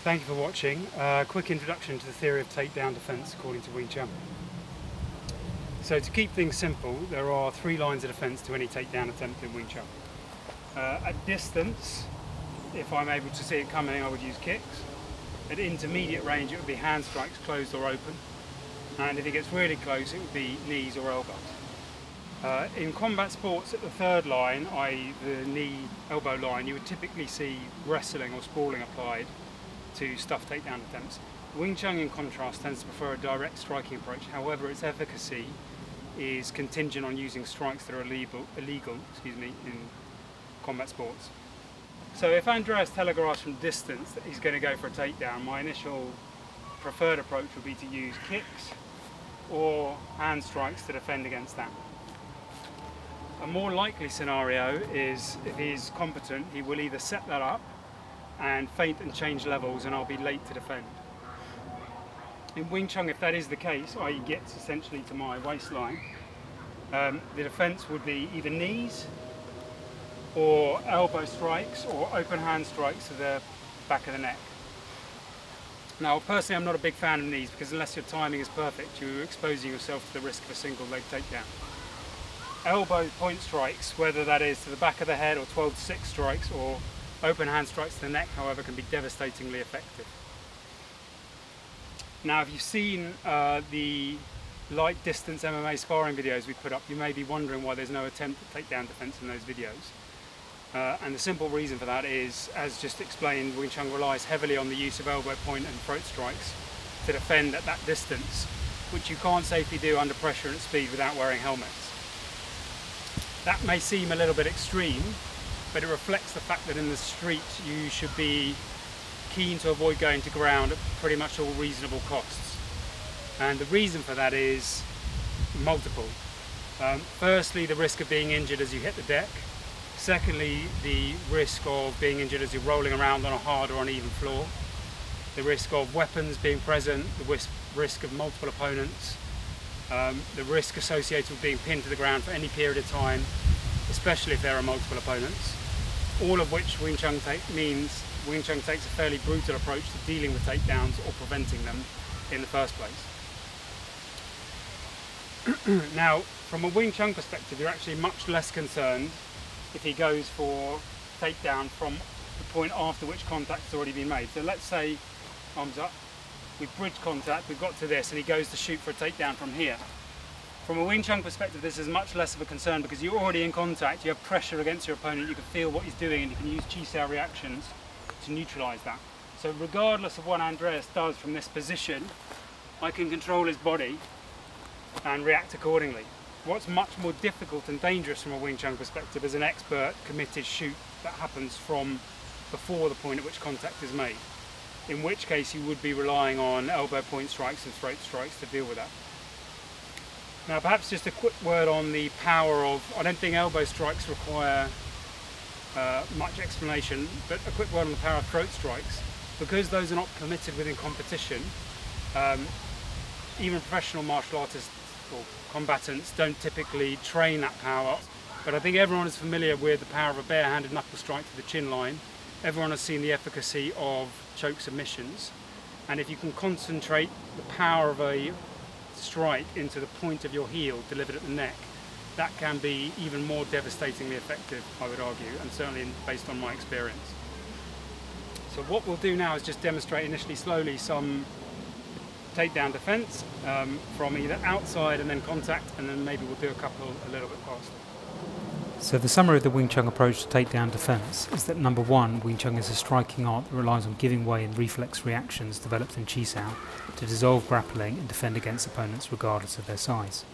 Thank you for watching. Quick introduction to the theory of takedown defense according to Wing Tsun. So to keep things simple, there are three lines of defense to any takedown attempt in Wing Tsun. At distance, if I'm able to see it coming, I would use kicks. At intermediate range, it would be hand strikes, closed or open. And if it gets really close, it would be knees or elbows. In combat sports, at the third line, i.e. the knee-elbow line, you would typically see wrestling or sprawling applied to stuff takedown attempts. Wing Tsun, in contrast, tends to prefer a direct striking approach. However, its efficacy is contingent on using strikes that are illegal in combat sports. So if Andreas telegraphs from distance that he's going to go for a takedown, my initial preferred approach would be to use kicks or hand strikes to defend against that. A more likely scenario is, if he's competent, he will either set that up and feint and change levels, and I'll be late to defend. In Wing Tsun, if that is the case, i.e. gets essentially to my waistline, the defence would be either knees or elbow strikes or open hand strikes to the back of the neck. Now personally, I'm not a big fan of knees because unless your timing is perfect, you're exposing yourself to the risk of a single leg takedown. Elbow point strikes, whether that is to the back of the head or 12-6 strikes or open hand strikes to the neck, however, can be devastatingly effective. Now, if you've seen the light distance MMA sparring videos we put up, you may be wondering why there's no attempt at takedown defense in those videos. And the simple reason for that is, as just explained, Wing Tsun relies heavily on the use of elbow point and throat strikes to defend at that distance, which you can't safely do under pressure and at speed without wearing helmets. That may seem a little bit extreme, but it reflects the fact that in the street you should be keen to avoid going to ground at pretty much all reasonable costs. And the reason for that is multiple. Firstly, the risk of being injured as you hit the deck. Secondly, the risk of being injured as you're rolling around on a hard or uneven floor. The risk of weapons being present, the risk of multiple opponents, the risk associated with being pinned to the ground for any period of time, especially if there are multiple opponents. All of which Wing Tsun means Wing Tsun takes a fairly brutal approach to dealing with takedowns or preventing them in the first place. Now, from a Wing Tsun perspective, you're actually much less concerned if he goes for takedown from the point after which contact has already been made. So let's say, arms up, we've bridged contact, we've got to this, and he goes to shoot for a takedown from here. From a Wing Tsun perspective, this is much less of a concern because you're already in contact, you have pressure against your opponent, you can feel what he's doing, and you can use chi reactions to neutralise that. So regardless of what Andreas does from this position, I can control his body and react accordingly. What's much more difficult and dangerous from a Wing Tsun perspective is an expert, committed shoot that happens from before the point at which contact is made, in which case you would be relying on elbow point strikes and throat strikes to deal with that. Now perhaps just a quick word on the power of, I don't think elbow strikes require much explanation, but a quick word on the power of throat strikes. Because those are not permitted within competition, even professional martial artists or combatants don't typically train that power. But I think everyone is familiar with the power of a barehanded knuckle strike to the chin line. Everyone has seen the efficacy of choke submissions. And if you can concentrate the power of a strike into the point of your heel delivered at the neck, that can be even more devastatingly effective, I would argue, and certainly based on my experience. So what we'll do now is just demonstrate initially slowly some takedown defense from either outside and then contact, and then maybe we'll do a couple a little bit faster. So the summary of the Wing Tsun approach to takedown defense is that number one, Wing Tsun is a striking art that relies on giving way in reflex reactions developed in Chi to dissolve grappling and defend against opponents regardless of their size.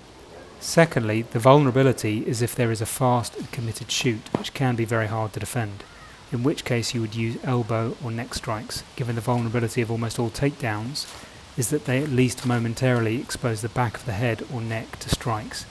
Secondly, the vulnerability is if there is a fast and committed shoot, which can be very hard to defend, in which case you would use elbow or neck strikes, given the vulnerability of almost all takedowns is that they at least momentarily expose the back of the head or neck to strikes,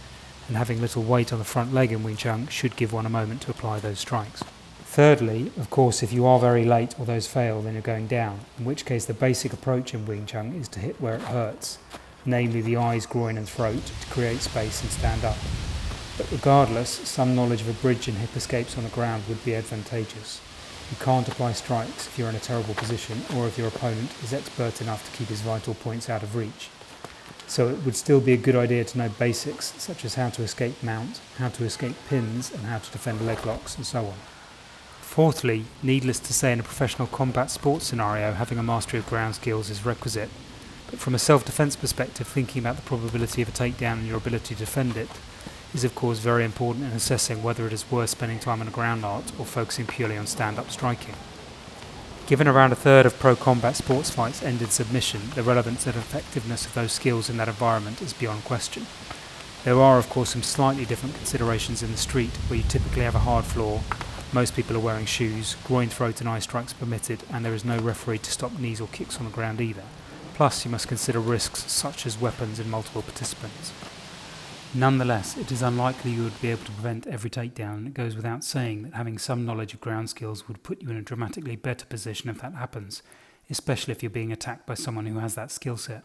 and having little weight on the front leg in Wing Tsun should give one a moment to apply those strikes. Thirdly, of course, if you are very late or those fail, then you're going down, in which case the basic approach in Wing Tsun is to hit where it hurts, namely the eyes, groin and throat, to create space and stand up. But regardless, some knowledge of a bridge and hip escapes on the ground would be advantageous. You can't apply strikes if you're in a terrible position or if your opponent is expert enough to keep his vital points out of reach. So it would still be a good idea to know basics such as how to escape mount, how to escape pins and how to defend leg locks and so on. Fourthly, needless to say in a professional combat sports scenario, having a mastery of ground skills is requisite. But from a self-defense perspective, thinking about the probability of a takedown and your ability to defend it is of course very important in assessing whether it is worth spending time on a ground art or focusing purely on stand-up striking. Given around a third of pro combat sports fights end in submission, the relevance and effectiveness of those skills in that environment is beyond question. There are of course some slightly different considerations in the street, where you typically have a hard floor, most people are wearing shoes, groin, throat and eye strikes permitted, and there is no referee to stop knees or kicks on the ground either. Plus you must consider risks such as weapons in multiple participants. Nonetheless, it is unlikely you would be able to prevent every takedown, and it goes without saying that having some knowledge of ground skills would put you in a dramatically better position if that happens, especially if you're being attacked by someone who has that skill set.